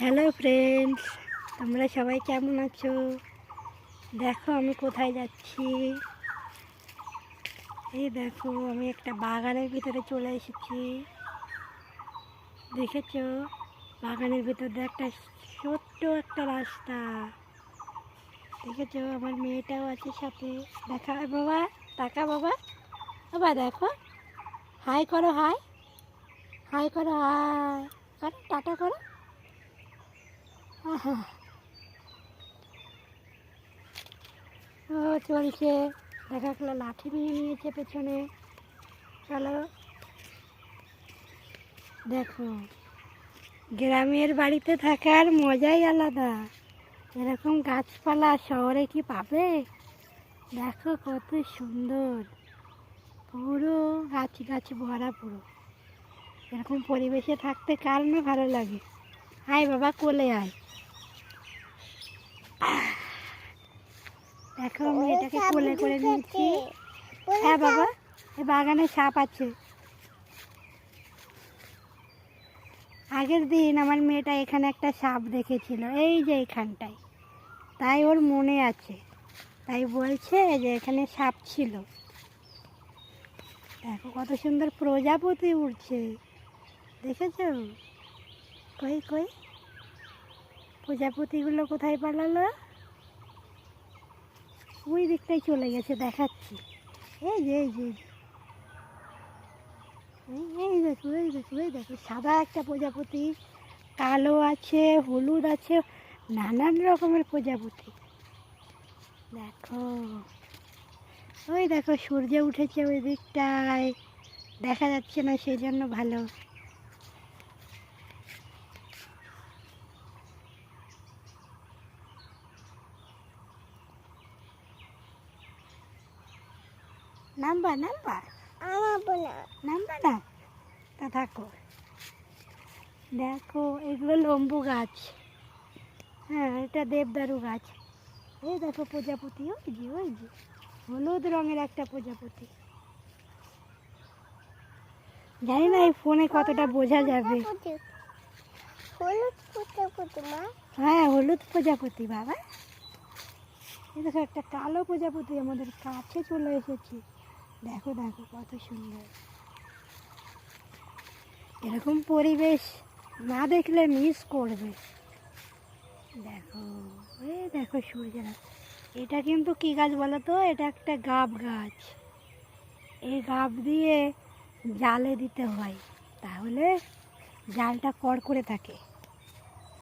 Hello friends, তোমরা সবাই কেমন আছো? দেখো আমি কোথায় যাচ্ছি। এই দেখো আমি একটা বাগানের ভিতরে চলে এসেছি। দেখেছো বাগানের ভিতর দিয়ে একটা ছোট্ট একটা রাস্তা। দেখেছো আমার মেয়েটাও আছে সাথে। দেখা বাবা, টাকা বাবা, বাবা দেখো, হাই করো, হাই হাই করো, হাই করো, টাটা করো। আহা, ও চলছে। দেখা গেলো লাঠি নিয়ে নিয়েছে পেছনে। চলো দেখো, গ্রামের বাড়িতে থাকার মজাই আলাদা। এরকম গাছপালা শহরে কি পাবে? দেখো কত সুন্দর, পুরো গাছ গাছ ভরা পুরো। এরকম পরিবেশে থাকতে কার না ভালো লাগে। আয় বাবা কোলে আয়। দেখো আমি এটাকে কোলে করে নিয়েছি। হ্যাঁ বাবা, এ বাগানে সাপ আছে। আগের দিন আমার মেয়েটা এখানে একটা সাপ দেখেছিল, এই যে এখানটায়। তাই ওর মনে আছে, তাই বলছে যে এখানে সাপ ছিল। দেখো কত সুন্দর প্রজাপতি উড়ছে, দেখেছো? কই কই প্রজাপতিগুলো কোথায় পালালো? ওই দিকটাই চলে গেছে, দেখাচ্ছি। এই যে এই যে এই দেখো, এই দেখো, এই দেখো সাদা একটা প্রজাপতি, কালো আছে, হলুদ আছে, নানান রকমের প্রজাপতি। দেখো ওই দেখো সূর্য উঠেছে ওই দিকটায়, দেখা যাচ্ছে না সেই জন্য ভালো। নামবা নামবা নামবা না, তা থাকো। দেখো এগুলো লম্বু গাছ। হ্যাঁ এটা দেবদারু গাছ। এই দেখো প্রজাপতি, ওই যে ওই যে হলুদ রঙের একটা প্রজাপতি। জানি না এই ফোনে কতটা বোঝা যাবে। হ্যাঁ হলুদ প্রজাপতি বাবা। এই দেখো একটা কালো প্রজাপতি আমাদের কাছে চলে এসেছে। দেখো দেখো কত সুন্দর। এরকম পরিবেশ না দেখলে মিস করবে। দেখো এই দেখো সূর্য। এটা কিন্তু কি গাছ বলো তো? এটা একটা গাব গাছ। এই গাব দিয়ে জালে দিতে হয়, তাহলে জালটা কড় করে থাকে।